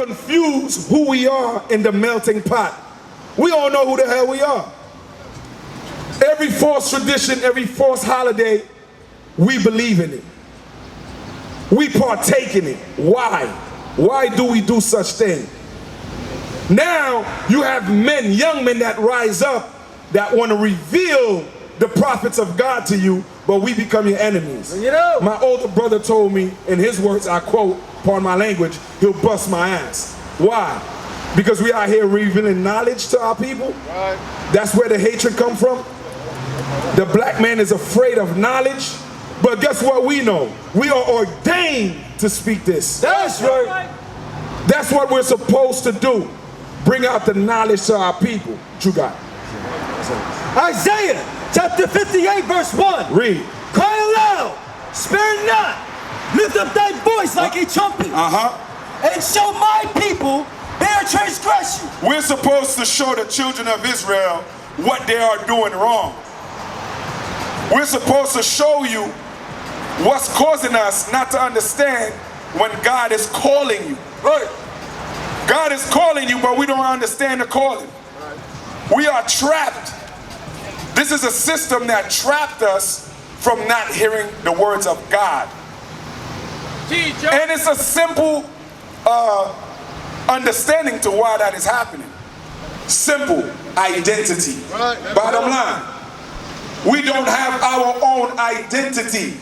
confuse who we are in the melting pot. We all know who the hell we are. Every false tradition, every false holiday, we believe in it. We partake in it. Why? Why do we do such thing? Now you have men, young men that rise up that want to reveal the prophets of God to you, but we become your enemies. You know. My older brother told me, in his words, I quote, pardon my language, he'll bust my ass. Why? Because we out here revealing knowledge to our people. Right. That's where the hatred come from. The black man is afraid of knowledge. But guess what we know? We are ordained to speak this. That's right. That's what we're supposed to do. Bring out the knowledge to our people. What you got? Isaiah chapter 58 verse 1. Read. Cry aloud, spare not, lift up thy voice like a trumpet, and show my people their transgression. We're supposed to show the children of Israel what they are doing wrong. We're supposed to show you what's causing us not to understand when God is calling you. Right. God is calling you, but we don't understand the calling. We are trapped. This is a system that trapped us from not hearing the words of God. And it's a simple understanding to why that is happening. Simple identity. Bottom line, we don't have our own identity.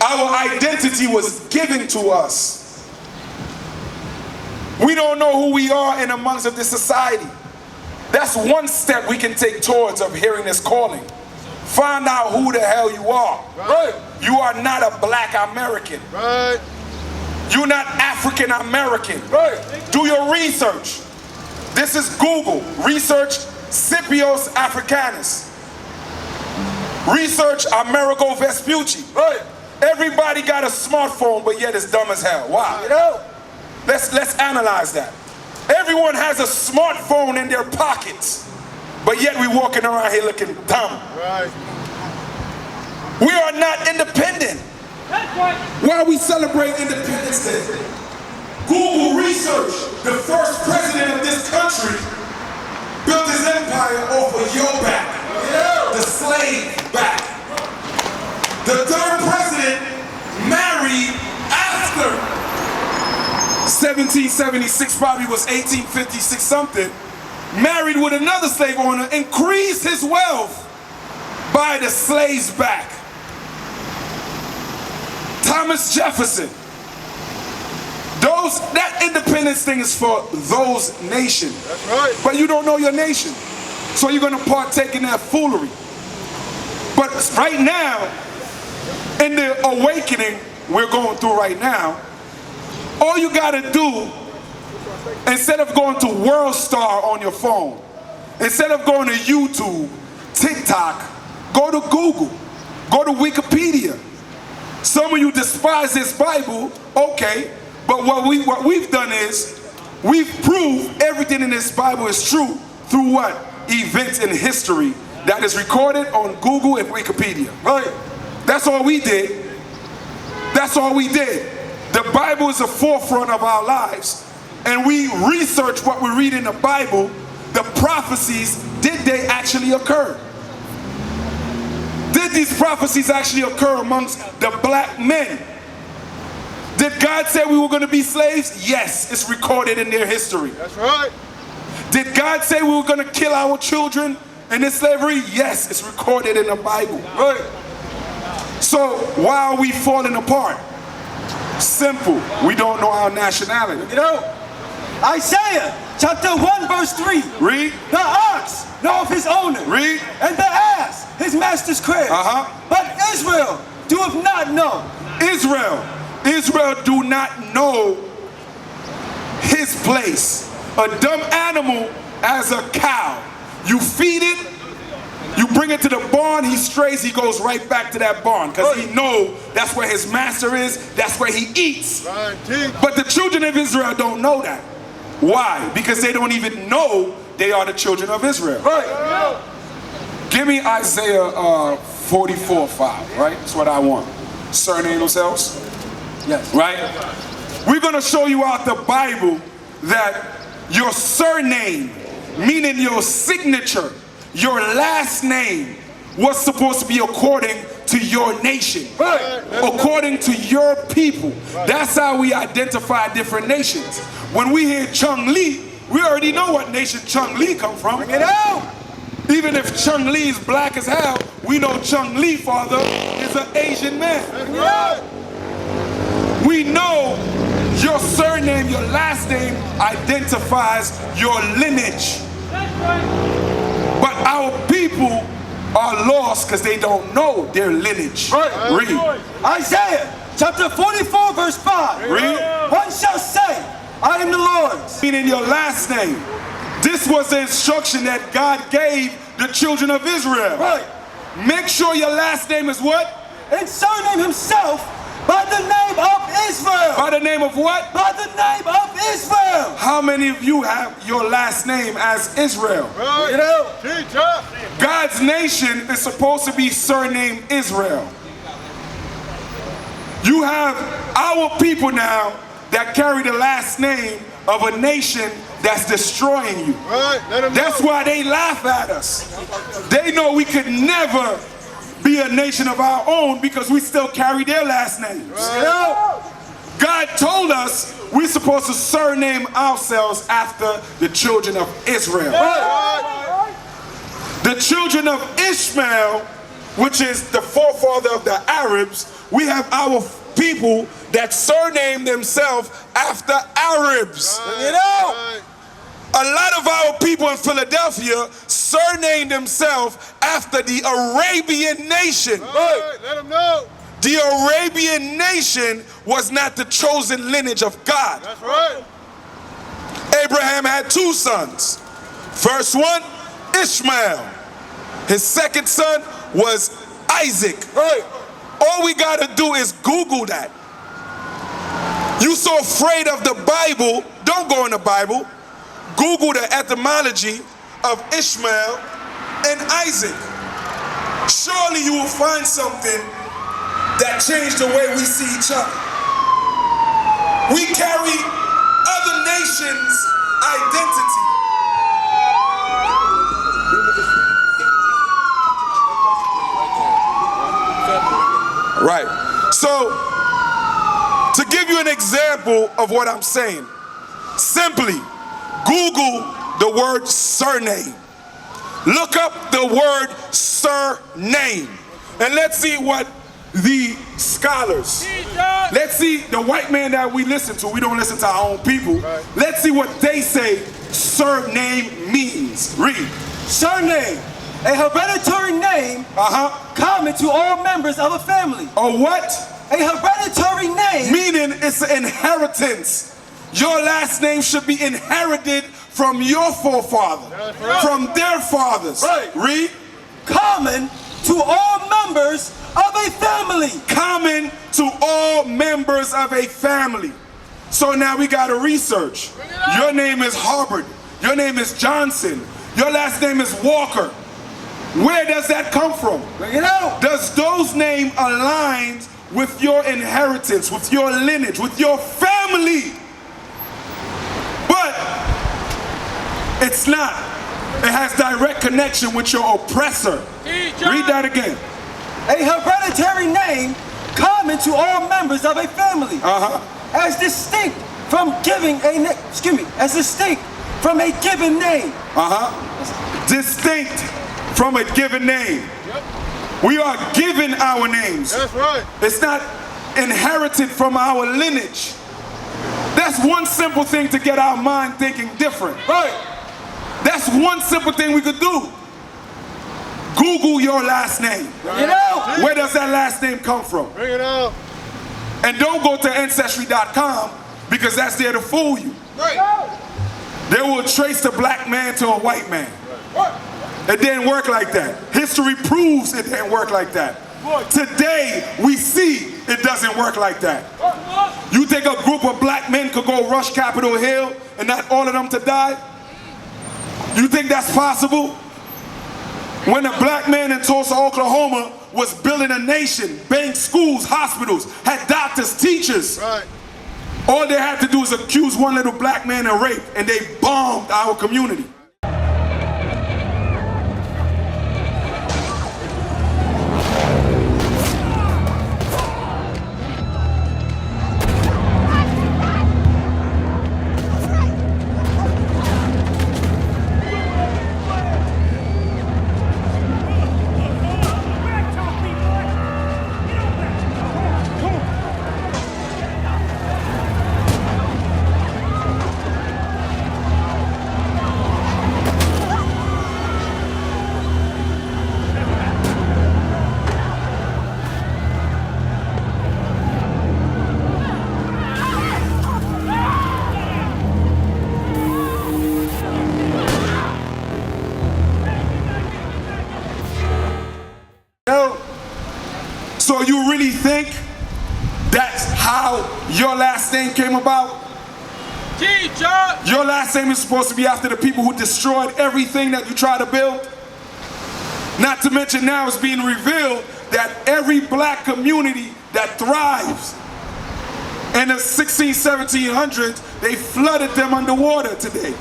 Our identity was given to us. We don't know who we are in amongst of this society. That's one step we can take towards of hearing this calling. Find out who the hell you are. Right. You are not a black American. Right. You're not African American. Right. Do your research. This is Google. Research Scipios Africanus. Research Amerigo Vespucci. Right. Everybody got a smartphone, but yet it's dumb as hell. Why? You know. Let's analyze that. Everyone has a smartphone in their pockets, but yet we walking around here looking dumb. Right. We are not independent. That's right. Why we celebrate Independence Day? Google research. The first president of this country built his empire off of your back. The slave back. The third president married after 1776, probably was 1856 something, married with another slave owner, increased his wealth by the slave's back. Thomas Jefferson. That independence thing is for those nations. That's right. But you don't know your nation. So you're going to partake in that foolery. But right now, in the awakening we're going through right now, all you gotta do, instead of going to World Star on your phone, instead of going to YouTube, TikTok, go to Google, go to Wikipedia. Some of you despise this Bible, okay, but what we've done is, we've proved everything in this Bible is true through what? Events in history that is recorded on Google and Wikipedia. Right? That's all we did. That's all we did. The Bible is the forefront of our lives, and we research what we read in the Bible. The prophecies, did they actually occur? Did these prophecies actually occur amongst the black men? Did God say we were going to be slaves? Yes, it's recorded in their history. That's right. Did God say we were going to kill our children in this slavery? Yes, it's recorded in the Bible. Right. So why are we falling apart? Simple. We don't know our nationality. You know, Isaiah chapter 1 verse 3. Read. The ox knoweth his owner. Read. And the ass his master's crib. But Israel doeth not know. Israel do not know his place. A dumb animal as a cow. You feed it, you bring it to the barn, he strays, he goes right back to that barn because he knows that's where his master is, that's where he eats. But the children of Israel don't know that. Why? Because they don't even know they are the children of Israel. Right. Give me Isaiah 44:5, right? That's what I want. Surname themselves? Yes. Right? We're going to show you out the Bible that your surname, meaning your signature, your last name, was supposed to be according to your nation, according to your people. That's how we identify different nations. When we hear Chung Lee, we already know what nation Chung Lee come from. Bring it out. Even if Chung Lee is black as hell, we know Chung Lee father is an Asian man. We know your surname, your last name identifies your lineage. But our people are lost because they don't know their lineage. Read. Isaiah chapter 44 verse 5. Read. One shall say, I am the Lord's. Meaning your last name. This was the instruction that God gave the children of Israel. Right. Make sure your last name is what? And surname himself by the name of Israel. By the name of what? By the name of Israel. How many of you have your last name as Israel? You know, God's nation is supposed to be surnamed Israel. You have our people now that carry the last name of a nation that's destroying you. That's why they laugh at us. They know we could never be a nation of our own because we still carry their last names. God told us we're supposed to surname ourselves after the children of Israel. The children of Ishmael, which is the forefather of the Arabs, we have our people that surname themselves after Arabs. A lot of our people in Philadelphia surnamed themselves after the Arabian nation. Let them know. The Arabian nation was not the chosen lineage of God. That's right. Abraham had two sons. First one, Ishmael. His second son was Isaac. All we gotta do is Google that. You so afraid of the Bible, don't go in the Bible. Google the etymology of Ishmael and Isaac. Surely you will find something that changed the way we see each other. We carry other nations' identity. Right. So, to give you an example of what I'm saying, simply Google the word surname. Look up the word surname. And let's see what the scholars, let's see the white man that we listen to, we don't listen to our own people. Let's see what they say surname means. Read. Surname, a hereditary name common to all members of a family. A what? A hereditary name. Meaning it's an inheritance. Your last name should be inherited from your forefather, from their fathers. Read. Common to all members of a family. Common to all members of a family. So now we got to research. Your name is Hubbard. Your name is Johnson. Your last name is Walker. Where does that come from? Bring it out. Does those names align with your inheritance, with your lineage, with your family? But it's not. It has direct connection with your oppressor. Read that again. A hereditary name common to all members of a family. As distinct from giving a as distinct from a given name. Distinct from a given name. We are given our names. That's right. It's not inherited from our lineage. That's one simple thing to get our mind thinking different. That's one simple thing we could do. Google your last name. Where does that last name come from? Bring it out. And don't go to Ancestry.com because that's there to fool you. They will trace the black man to a white man. It didn't work like that. History proves it didn't work like that. Today, we see it doesn't work like that. You think a group of black men could go rush Capitol Hill and not all of them to die? You think that's possible? When a black man in Tulsa, Oklahoma was building a nation, banks, schools, hospitals, had doctors, teachers. All they had to do is accuse one little black man of rape, and they bombed our community. So you really think that's how your last name came about? Teacher! Your last name is supposed to be after the people who destroyed everything that you try to build? Not to mention now it's being revealed that every black community that thrives in the 1700s, they flooded them underwater today.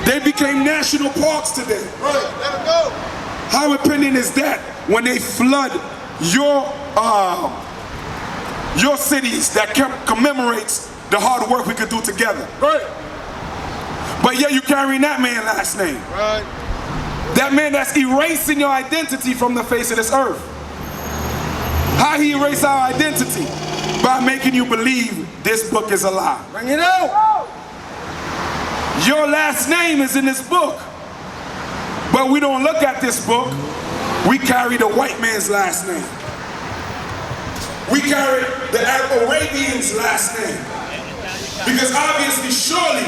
They became national parks today. Right, let them go. How impending is that when they flood your cities that commemorates the hard work we could do together? Right. But yet you carrying that man last name. Right. That man that's erasing your identity from the face of this earth. How he erased our identity? By making you believe this book is a lie. Bring it out. Your last name is in this book. But we don't look at this book. We carry the white man's last name. We carry the Arabian's last name. Because obviously, surely,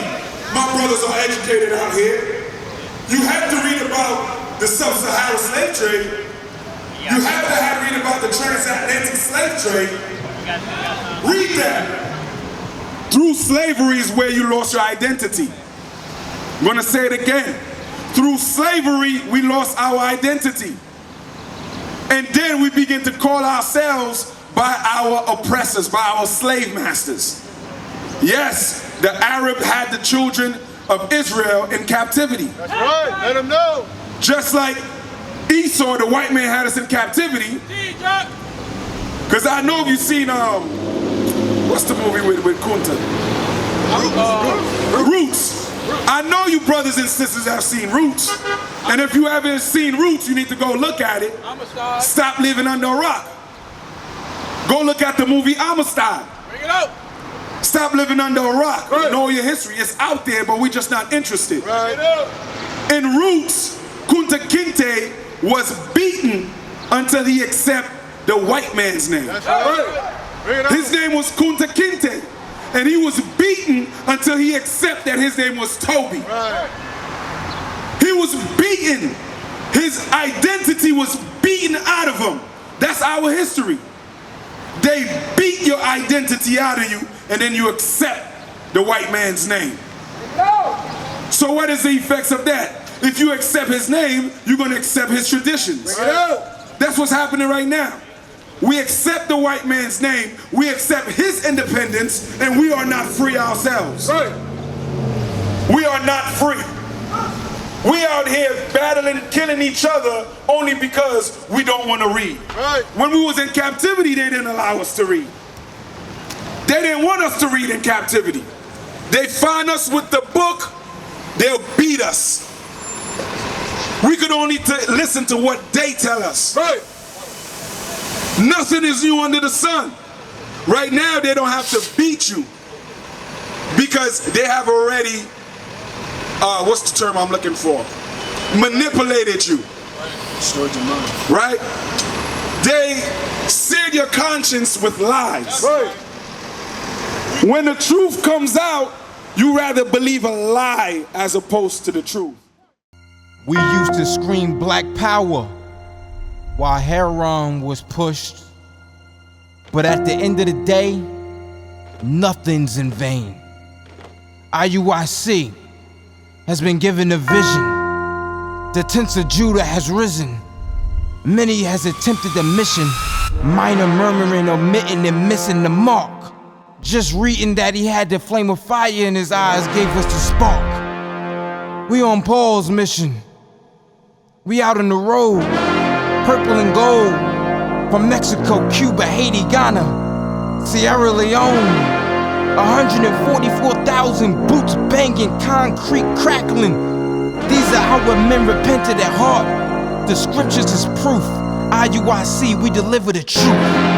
my brothers are educated out here. You have to read about the sub-Saharan slave trade. You have to read about the transatlantic slave trade. Read that. Through slavery is where you lost your identity. I'm gonna say it again. Through slavery, we lost our identity. And then we begin to call ourselves by our oppressors, by our slave masters. Yes, the Arab had the children of Israel in captivity. That's right, let them know. Just like Esau, the white man, had us in captivity. Because I know if you've seen, what's the movie with Kunta? Roots. I know you brothers and sisters have seen Roots. And if you haven't seen Roots, you need to go look at it. Stop living under a rock. Go look at the movie Amistad. Bring it out. Stop living under a rock. Right. Know your history. It's out there, but we're just not interested. Right. In Roots, Kunta Kinte was beaten until he accepted the white man's name. That's right. Bring it out. His name was Kunta Kinte. And he was beaten until he accepted that his name was Toby. Right. He was beaten. His identity was beaten out of him. That's our history. They beat your identity out of you, and then you accept the white man's name. So what is the effects of that? If you accept his name, you're going to accept his traditions. That's what's happening right now. We accept the white man's name, we accept his independence, and we are not free ourselves. Right. We are not free. We out here battling, killing each other only because we don't want to read. Right. When we was in captivity, they didn't allow us to read. They didn't want us to read in captivity. They find us with the book, they'll beat us. We could only listen to what they tell us. Right. Nothing is new under the sun. Right now, they don't have to beat you because they have already, what's the term I'm looking for? Manipulated you. Destroyed your mind. Right? They seared your conscience with lies. Right. When the truth comes out, you rather believe a lie as opposed to the truth. We used to scream black power while heroin was pushed. But at the end of the day, nothing's in vain. IUIC has been given a vision. The tents of Judah has risen. Many has attempted the mission, minor murmuring, omitting, and missing the mark. Just reading that he had the flame of fire in his eyes gave us the spark. We on Paul's mission. We out on the road, purple and gold, from Mexico, Cuba, Haiti, Ghana, Sierra Leone. 144,000 boots banging, concrete crackling. These are our men repented at heart. The scriptures is proof. IUIC, we deliver the truth.